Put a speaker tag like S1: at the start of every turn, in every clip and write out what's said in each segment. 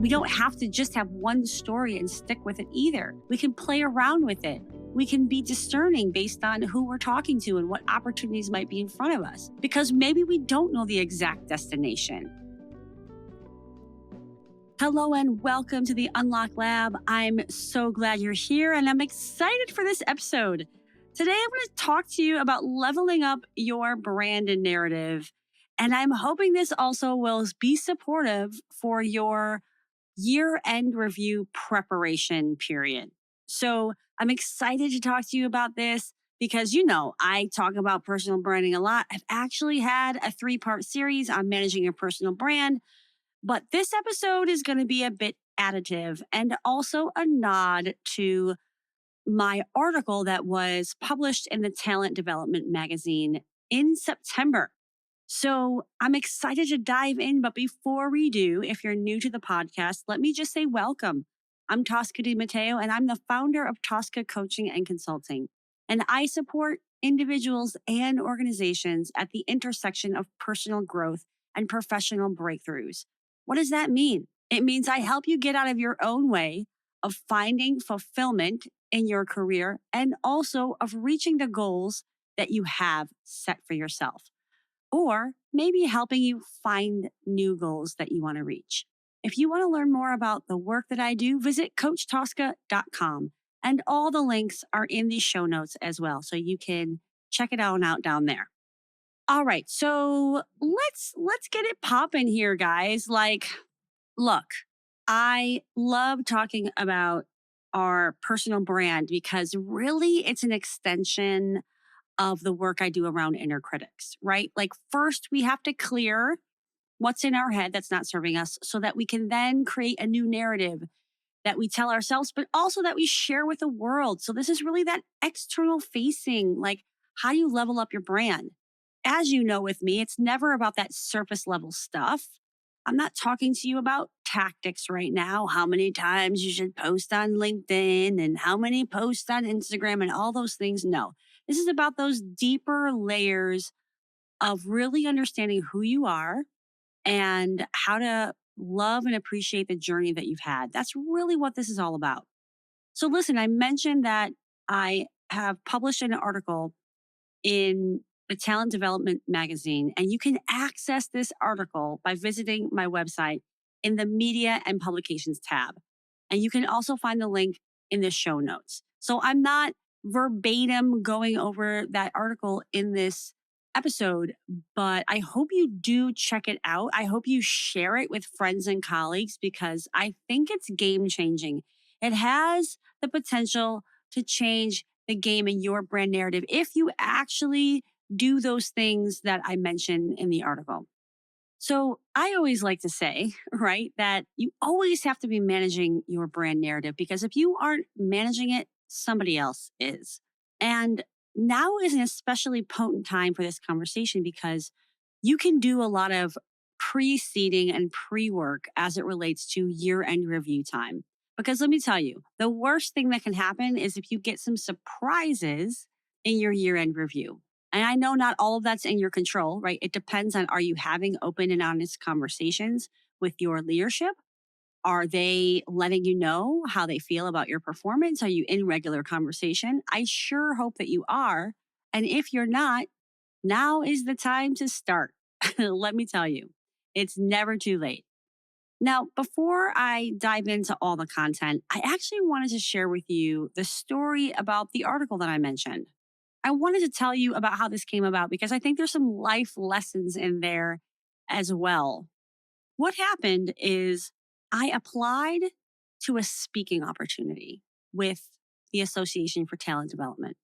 S1: We don't have to just have one story and stick with it either. We can play around with it. We can be discerning based on who we're talking to and what opportunities might be in front of us, because maybe we don't know the exact destination. Hello and welcome to the Unlock Lab. I'm so glad you're here and I'm excited for this episode. Today, I'm going to talk to you about leveling up your brand and narrative. And I'm hoping this also will be supportive for your year-end review preparation period. So I'm excited to talk to you about this because, I talk about personal branding a lot. I've actually had a 3-part series on managing your personal brand, but this episode is going to be a bit additive and also a nod to my article that was published in the Talent Development magazine in September. So I'm excited to dive in. But before we do, if you're new to the podcast, let me just say welcome. I'm Tosca DiMatteo, and I'm the founder of Tosca Coaching and Consulting. And I support individuals and organizations at the intersection of personal growth and professional breakthroughs. What does that mean? It means I help you get out of your own way of finding fulfillment in your career and also of reaching the goals that you have set for yourself, or maybe helping you find new goals that you want to reach. If you want to learn more about the work that I do, visit coachtosca.com, and all the links are in the show notes as well, so you can check it out down there. All right, so let's get it popping here, guys. Look, I love talking about our personal brand because really it's an extension of the work I do around inner critics, right? First, we have to clear what's in our head that's not serving us so that we can then create a new narrative that we tell ourselves, but also that we share with the world. So this is really that external facing, how do you level up your brand? As you know, with me, it's never about that surface level stuff. I'm not talking to you about tactics right now, how many times you should post on LinkedIn and how many posts on Instagram and all those things. No, this is about those deeper layers of really understanding who you are and how to love and appreciate the journey that you've had. That's really what this is all about. So listen, I mentioned that I have published an article in the Talent Development magazine, and you can access this article by visiting my website in the Media and Publications tab. And you can also find the link in the show notes. So I'm not verbatim going over that article in this episode, but I hope you do check it out. I hope you share it with friends and colleagues because I think it's game changing. It has the potential to change the game in your brand narrative if you actually do those things that I mentioned in the article. So I always like to say, right, that you always have to be managing your brand narrative because if you aren't managing it, somebody else is. And now is an especially potent time for this conversation because you can do a lot of preceding and pre-work as it relates to year-end review time. Because let me tell you, the worst thing that can happen is if you get some surprises in your year-end review. And I know not all of that's in your control, right? It depends on, are you having open and honest conversations with your leadership? Are they letting you know how they feel about your performance? Are you in regular conversation? I sure hope that you are. And if you're not, now is the time to start. Let me tell you, it's never too late. Now, before I dive into all the content, I actually wanted to share with you the story about the article that I mentioned. I wanted to tell you about how this came about because I think there's some life lessons in there as well. What happened is I applied to a speaking opportunity with the Association for Talent Development,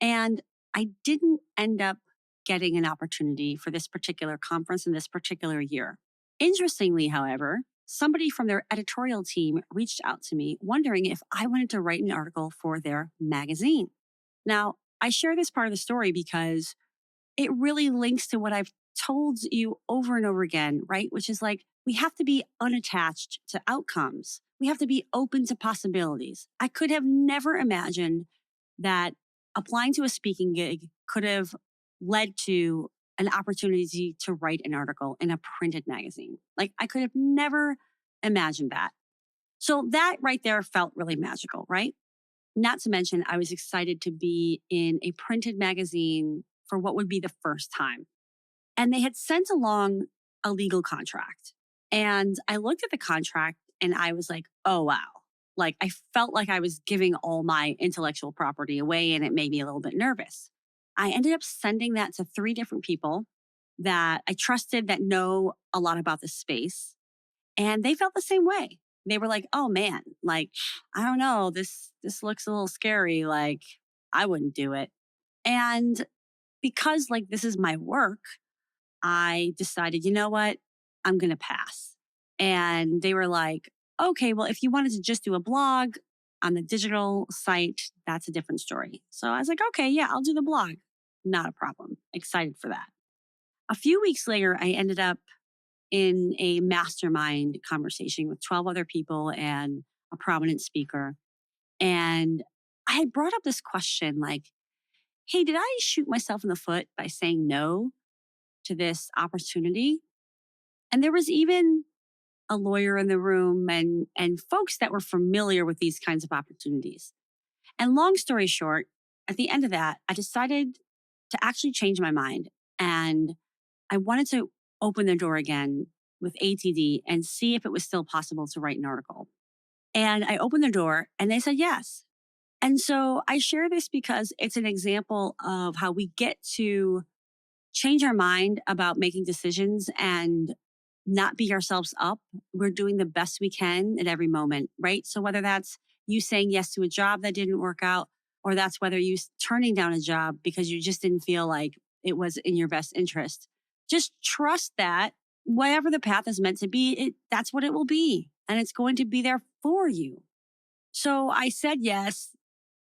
S1: and I didn't end up getting an opportunity for this particular conference in this particular year. Interestingly, however, somebody from their editorial team reached out to me wondering if I wanted to write an article for their magazine. Now, I share this part of the story because it really links to what I've told you over and over again, right? Which is we have to be unattached to outcomes. We have to be open to possibilities. I could have never imagined that applying to a speaking gig could have led to an opportunity to write an article in a printed magazine. I could have never imagined that. So that right there felt really magical, right? Not to mention, I was excited to be in a printed magazine for what would be the first time. And they had sent along a legal contract. And I looked at the contract and I was like, oh, wow. Like I felt like I was giving all my intellectual property away and it made me a little bit nervous. I ended up sending that to three different people that I trusted that know a lot about the space. And they felt the same way. They were like, "Oh man, like I don't know, this looks a little scary, like I wouldn't do it." And because like this is my work, I decided, "You know what? I'm going to pass." And they were like, "Okay, well if you wanted to just do a blog on the digital site, that's a different story." So I was like, "Okay, yeah, I'll do the blog. Not a problem. Excited for that." A few weeks later, I ended up in a mastermind conversation with 12 other people and a prominent speaker. And I had brought up this question like, hey, did I shoot myself in the foot by saying no to this opportunity? And there was even a lawyer in the room and folks that were familiar with these kinds of opportunities. And long story short, at the end of that, I decided to actually change my mind. And I wanted to open the door again with ATD and see if it was still possible to write an article. And I opened the door and they said yes. And so I share this because it's an example of how we get to change our mind about making decisions and not beat ourselves up. We're doing the best we can at every moment, right? So whether that's you saying yes to a job that didn't work out, or that's whether you turning down a job because you just didn't feel like it was in your best interest, just trust that whatever the path is meant to be, that's what it will be. And it's going to be there for you. So I said yes.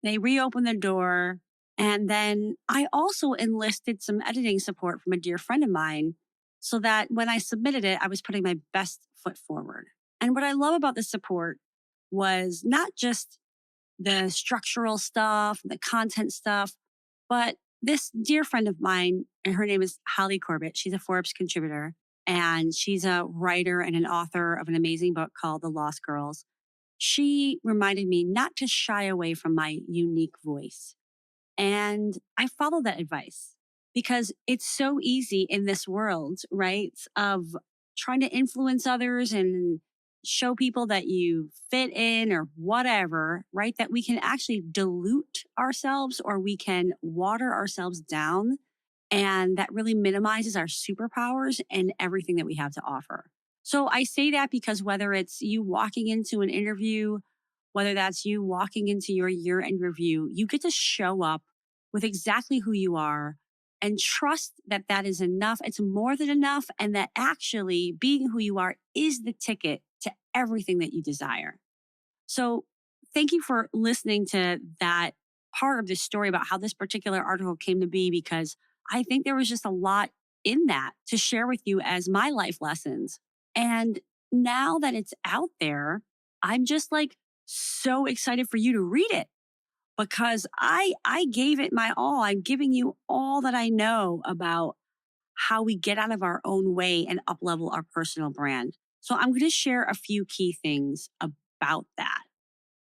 S1: They reopened the door. And then I also enlisted some editing support from a dear friend of mine so that when I submitted it, I was putting my best foot forward. And what I love about the support was not just the structural stuff, the content stuff, but this dear friend of mine, and her name is Holly Corbett. She's a Forbes contributor and she's a writer and an author of an amazing book called The Lost Girls. She reminded me not to shy away from my unique voice. And I follow that advice because it's so easy in this world, right? Of trying to influence others and show people that you fit in or whatever, right? That we can actually dilute ourselves or we can water ourselves down. And that really minimizes our superpowers and everything that we have to offer. So I say that because whether it's you walking into an interview, whether that's you walking into your year end review, you get to show up with exactly who you are and trust that that is enough. It's more than enough. And that actually being who you are is the ticket to everything that you desire. So thank you for listening to that part of this story about how this particular article came to be, because I think there was just a lot in that to share with you as my life lessons. And now that it's out there, I'm just like so excited for you to read it because I gave it my all. I'm giving you all that I know about how we get out of our own way and up level our personal brand. So I'm going to share a few key things about that.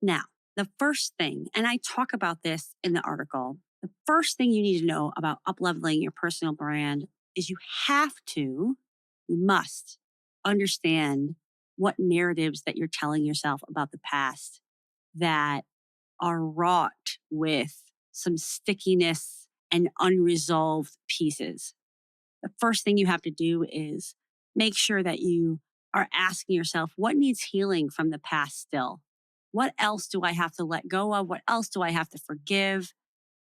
S1: Now, the first thing, and I talk about this in the article, the first thing you need to know about upleveling your personal brand is you must understand what narratives that you're telling yourself about the past that are wrought with some stickiness and unresolved pieces. The first thing you have to do is make sure that you are asking yourself, what needs healing from the past still? What else do I have to let go of? What else do I have to forgive?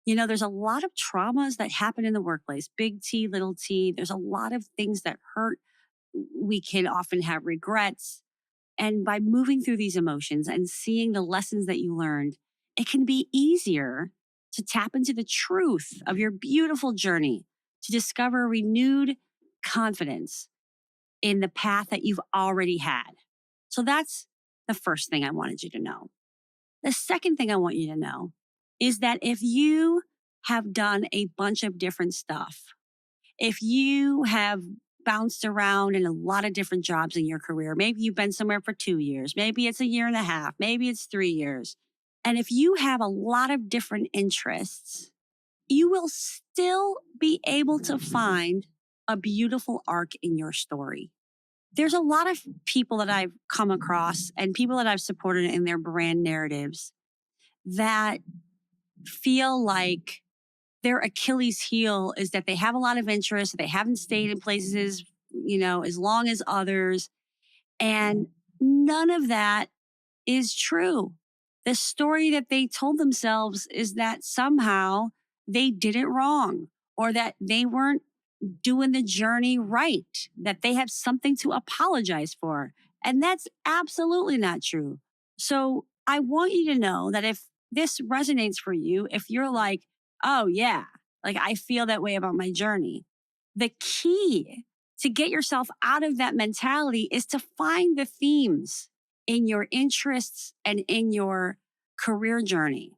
S1: You know, there's a lot of traumas that happen in the workplace, big T, little t. There's a lot of things that hurt. We can often have regrets. And by moving through these emotions and seeing the lessons that you learned, it can be easier to tap into the truth of your beautiful journey, to discover renewed confidence in the path that you've already had. So that's the first thing I wanted you to know. The second thing I want you to know is that if you have done a bunch of different stuff, if you have bounced around in a lot of different jobs in your career. Maybe you've been somewhere for 2 years. Maybe it's a year and a half. Maybe it's 3 years. And if you have a lot of different interests, you will still be able to find a beautiful arc in your story. There's a lot of people that I've come across and people that I've supported in their brand narratives that feel like their Achilles heel is that they have a lot of interest, they haven't stayed in places, as long as others. And none of that is true. The story that they told themselves is that somehow they did it wrong or that they weren't doing the journey right, that they have something to apologize for. And that's absolutely not true. So I want you to know that if this resonates for you, if you're like, oh, yeah, like I feel that way about my journey, the key to get yourself out of that mentality is to find the themes in your interests and in your career journey.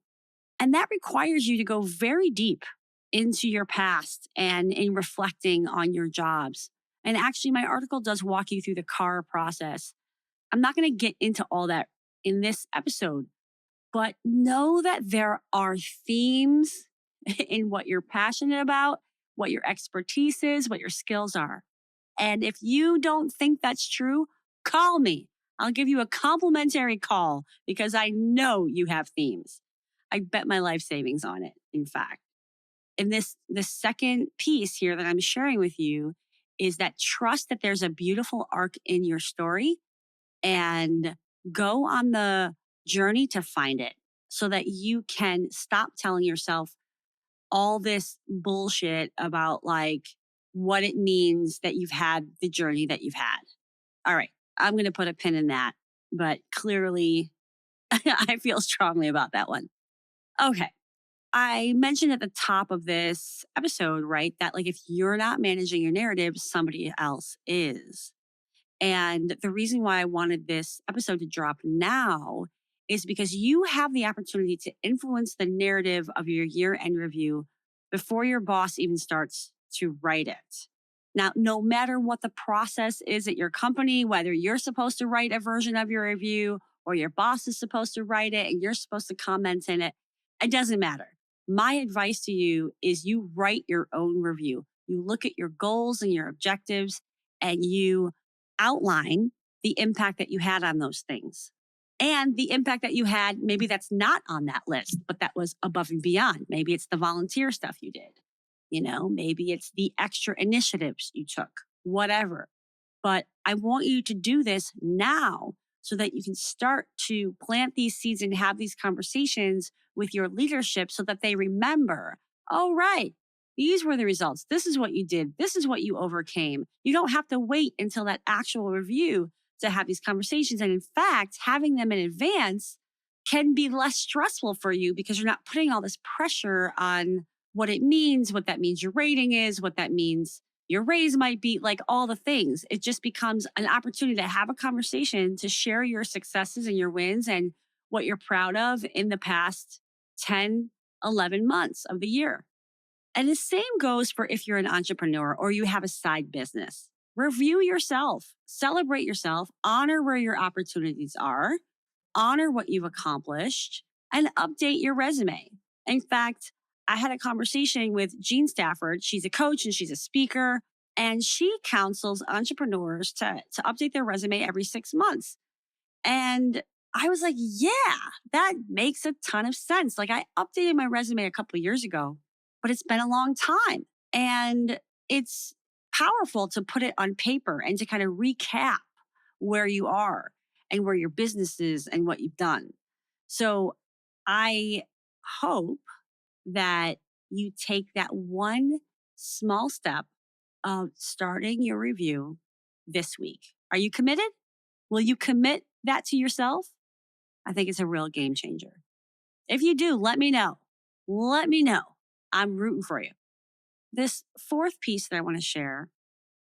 S1: And that requires you to go very deep into your past and in reflecting on your jobs. And actually, my article does walk you through the CAR process. I'm not going to get into all that in this episode, but know that there are themes in what you're passionate about, what your expertise is, what your skills are. And if you don't think that's true, call me. I'll give you a complimentary call because I know you have themes. I bet my life savings on it, in fact. And the second piece here that I'm sharing with you is that trust that there's a beautiful arc in your story and go on the journey to find it so that you can stop telling yourself all this bullshit about like what it means that you've had the journey that you've had. All right, I'm going to put a pin in that, but clearly I feel strongly about that one. Okay. I mentioned at the top of this episode, right, that like if you're not managing your narrative, somebody else is. And the reason why I wanted this episode to drop now is because you have the opportunity to influence the narrative of your year-end review before your boss even starts to write it. Now, no matter what the process is at your company, whether you're supposed to write a version of your review or your boss is supposed to write it and you're supposed to comment in it, it doesn't matter. My advice to you is you write your own review. You look at your goals and your objectives and you outline the impact that you had on those things and the impact that you had. Maybe that's not on that list, but that was above and beyond. Maybe it's the volunteer stuff you did. Maybe it's the extra initiatives you took, whatever. But I want you to do this now so that you can start to plant these seeds and have these conversations with your leadership so that they remember, oh, right, these were the results. This is what you did. This is what you overcame. You don't have to wait until that actual review to have these conversations. And in fact, having them in advance can be less stressful for you because you're not putting all this pressure on what it means, what that means your rating is, what that means your raise might be, like all the things. It just becomes an opportunity to have a conversation, to share your successes and your wins and what you're proud of in the past 10, 11 months of the year. And the same goes for if you're an entrepreneur or you have a side business. Review yourself, celebrate yourself, honor where your opportunities are, honor what you've accomplished, and update your resume. In fact, I had a conversation with Jean Stafford. She's a coach and she's a speaker, and she counsels entrepreneurs to update their resume every 6 months. And I was like, yeah, that makes a ton of sense. Like I updated my resume a couple of years ago, but it's been a long time. And it's powerful to put it on paper and to kind of recap where you are and where your business is and what you've done. So I hope that you take that one small step of starting your review this week. Are you committed? Will you commit that to yourself? I think it's a real game changer. If you do, let me know. Let me know. I'm rooting for you. This fourth piece that I want to share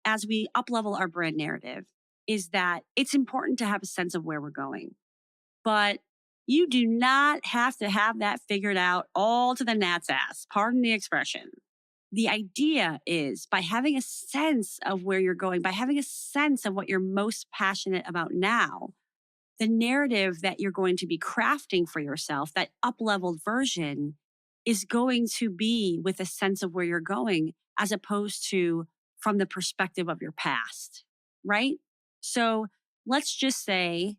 S1: as we uplevel our brand narrative is that it's important to have a sense of where we're going. But you do not have to have that figured out all to the gnat's ass. Pardon the expression. The idea is by having a sense of where you're going, by having a sense of what you're most passionate about now, the narrative that you're going to be crafting for yourself, that up leveled version, is going to be with a sense of where you're going as opposed to from the perspective of your past, right? So let's just say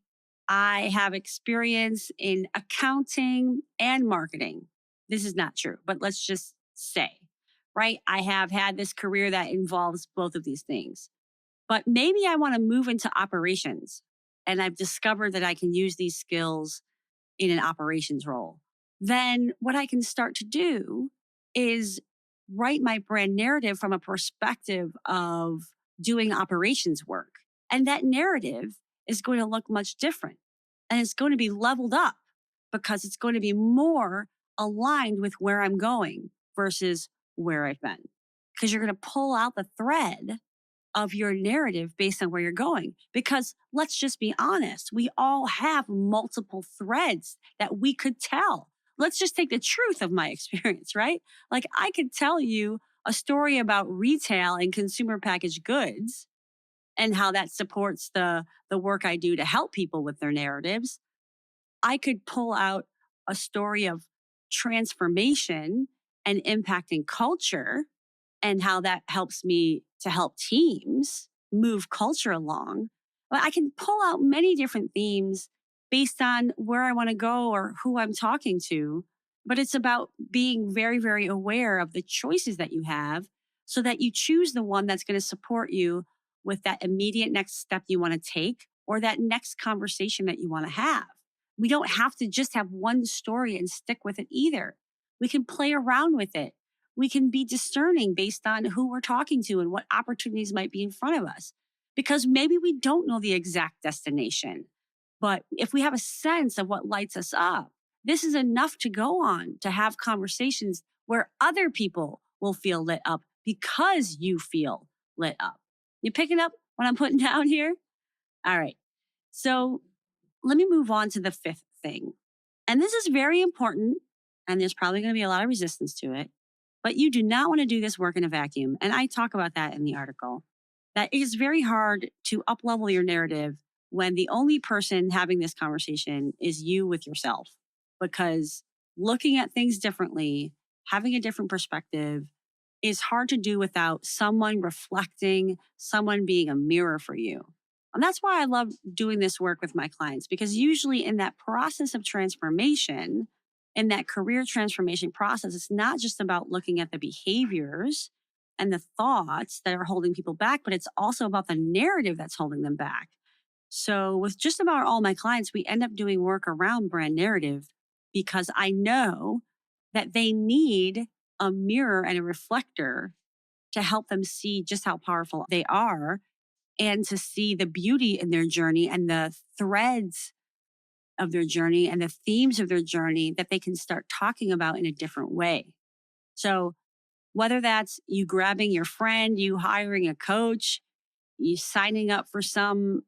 S1: I have experience in accounting and marketing. This is not true, but let's just say, right? I have had this career that involves both of these things. But maybe I want to move into operations. And I've discovered that I can use these skills in an operations role. Then what I can start to do is write my brand narrative from a perspective of doing operations work. And that narrative is going to look much different. And it's going to be leveled up because it's going to be more aligned with where I'm going versus where I've been. Because you're going to pull out the thread of your narrative based on where you're going. Because let's just be honest, we all have multiple threads that we could tell. Let's just take the truth of my experience, right? Like I could tell you a story about retail and consumer packaged goods and how that supports the work I do to help people with their narratives. I could pull out a story of transformation and impacting culture and how that helps me to help teams move culture along. But I can pull out many different themes based on where I want to go or who I'm talking to. But it's about being very, very aware of the choices that you have so that you choose the one that's going to support you with that immediate next step you want to take or that next conversation that you want to have. We don't have to just have one story and stick with it either. We can play around with it. We can be discerning based on who we're talking to and what opportunities might be in front of us. Because maybe we don't know the exact destination. But if we have a sense of what lights us up, this is enough to go on to have conversations where other people will feel lit up because you feel lit up. You picking up what I'm putting down here? All right. So let me move on to the fifth thing. And this is very important, and there's probably going to be a lot of resistance to it. But you do not want to do this work in a vacuum. And I talk about that in the article. That it is very hard to uplevel your narrative when the only person having this conversation is you with yourself. Because looking at things differently, having a different perspective is hard to do without someone reflecting, someone being a mirror for you. And that's why I love doing this work with my clients, because usually in that process of transformation, in that career transformation process, it's not just about looking at the behaviors and the thoughts that are holding people back, but it's also about the narrative that's holding them back. So, with just about all my clients, we end up doing work around brand narrative because I know that they need a mirror and a reflector to help them see just how powerful they are and to see the beauty in their journey and the threads of their journey and the themes of their journey that they can start talking about in a different way. So, whether that's you grabbing your friend, you hiring a coach, you signing up for some,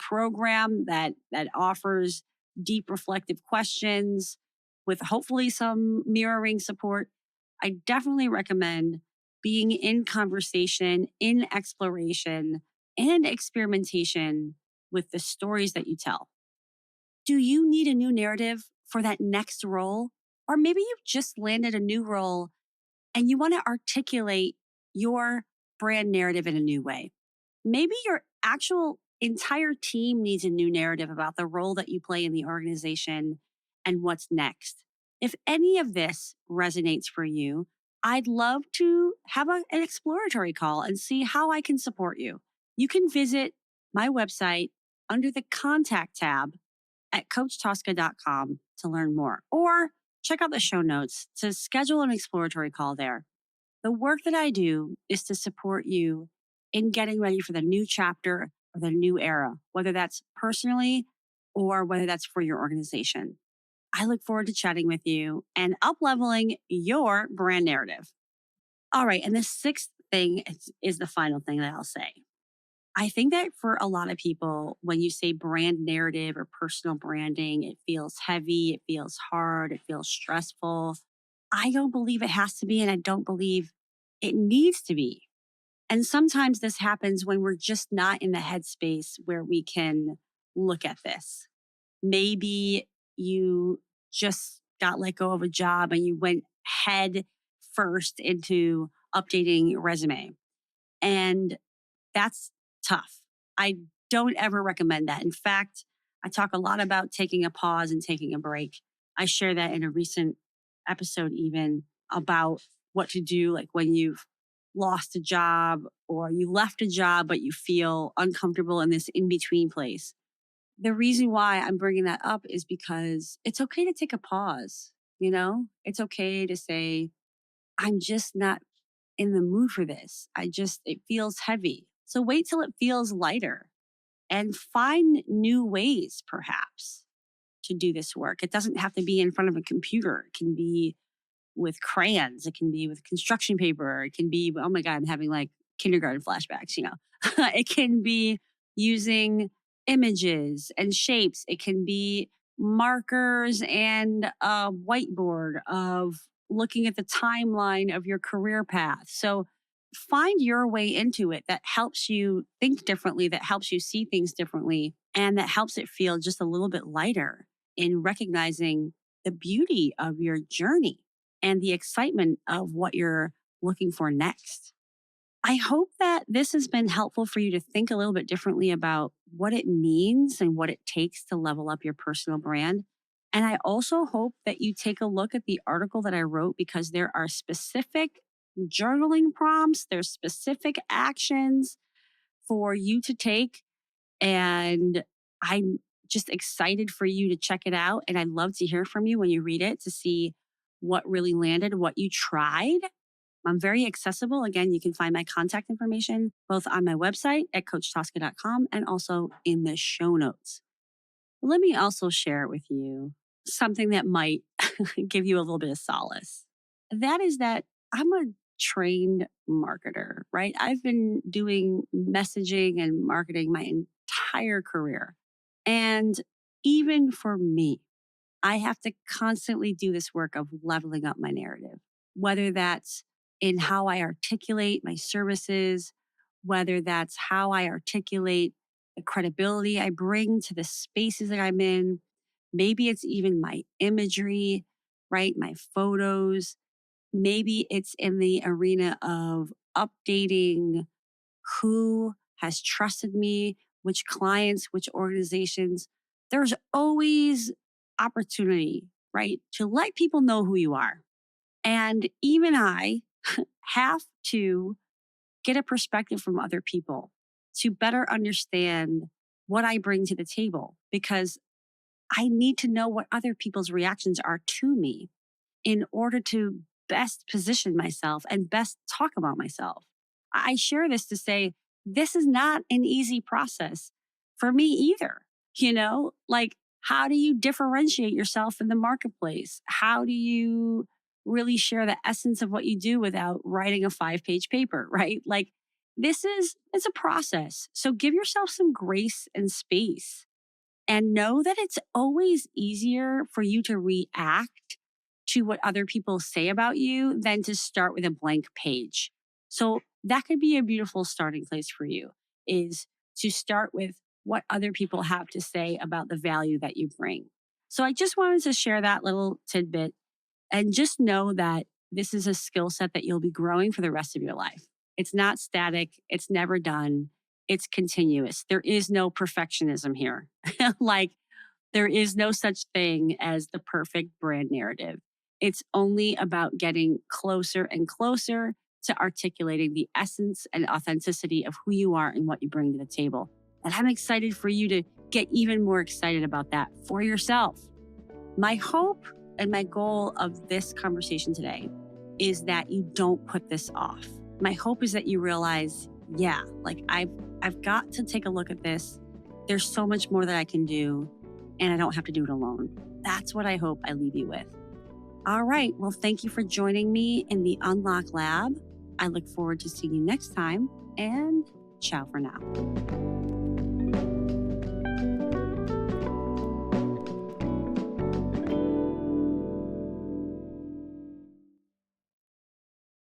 S1: program that offers deep reflective questions with hopefully some mirroring support, I definitely recommend being in conversation, in exploration, and experimentation with the stories that you tell. Do you need a new narrative for that next role? Or maybe you've just landed a new role and you want to articulate your brand narrative in a new way. Maybe your actual entire team needs a new narrative about the role that you play in the organization and what's next. If any of this resonates for you, I'd love to have an exploratory call and see how I can support you. You can visit my website under the contact tab at coachtosca.com to learn more, or check out the show notes to schedule an exploratory call there. The work that I do is to support you in getting ready for the new chapter or the new era, whether that's personally or whether that's for your organization. I look forward to chatting with you and up-leveling your brand narrative. All right. And the sixth thing is the final thing that I'll say. I think that for a lot of people, when you say brand narrative or personal branding, it feels heavy, it feels hard, it feels stressful. I don't believe it has to be, and I don't believe It needs to be. And sometimes this happens when we're just not in the headspace where we can look at this. Maybe you just got let go of a job and you went head first into updating your resume. And that's tough. I don't ever recommend that. In fact, I talk a lot about taking a pause and taking a break. I share that in a recent episode, even about what to do, like when you've lost a job or you left a job, but you feel uncomfortable in this in between place. The reason why I'm bringing that up is because it's okay to take a pause. It's okay to say, I'm just not in the mood for this. It feels heavy. So wait till it feels lighter and find new ways, perhaps, to do this work. It doesn't have to be in front of a computer. It can be with crayons. It can be with construction paper. It can be, oh my God, I'm having like kindergarten flashbacks. It can be using images and shapes. It can be markers and a whiteboard of looking at the timeline of your career path. So find your way into it that helps you think differently, that helps you see things differently, and that helps it feel just a little bit lighter in recognizing the beauty of your journey and the excitement of what you're looking for next. I hope that this has been helpful for you to think a little bit differently about what it means and what it takes to level up your personal brand. And I also hope that you take a look at the article that I wrote, because there are specific journaling prompts, there's specific actions for you to take. And I'm just excited for you to check it out. And I'd love to hear from you when you read it to see what really landed, what you tried. I'm very accessible. Again, you can find my contact information both on my website at coachtosca.com and also in the show notes. Let me also share with you something that might give you a little bit of solace. That is that I'm a trained marketer, right? I've been doing messaging and marketing my entire career. And even for me, I have to constantly do this work of leveling up my narrative, whether that's in how I articulate my services, whether that's how I articulate the credibility I bring to the spaces that I'm in. Maybe it's even my imagery, right? My photos. Maybe it's in the arena of updating who has trusted me, which clients, which organizations. There's always opportunity, right? To let people know who you are. And even I have to get a perspective from other people to better understand what I bring to the table, because I need to know what other people's reactions are to me in order to best position myself and best talk about myself. I share this to say, this is not an easy process for me either. Like, how do you differentiate yourself in the marketplace? How do you really share the essence of what you do without writing a 5-page paper, right? Like, it's a process. So give yourself some grace and space, and know that it's always easier for you to react to what other people say about you than to start with a blank page. So that could be a beautiful starting place for you, is to start with what other people have to say about the value that you bring. So I just wanted to share that little tidbit, and just know that this is a skill set that you'll be growing for the rest of your life. It's not static. It's never done. It's continuous. There is no perfectionism here. Like, there is no such thing as the perfect brand narrative. It's only about getting closer and closer to articulating the essence and authenticity of who you are and what you bring to the table. And I'm excited for you to get even more excited about that for yourself. My hope and my goal of this conversation today is that you don't put this off. My hope is that you realize, yeah, like I've got to take a look at this. There's so much more that I can do, and I don't have to do it alone. That's what I hope I leave you with. All right. Well, thank you for joining me in the Unlock Lab. I look forward to seeing you next time, and ciao for now.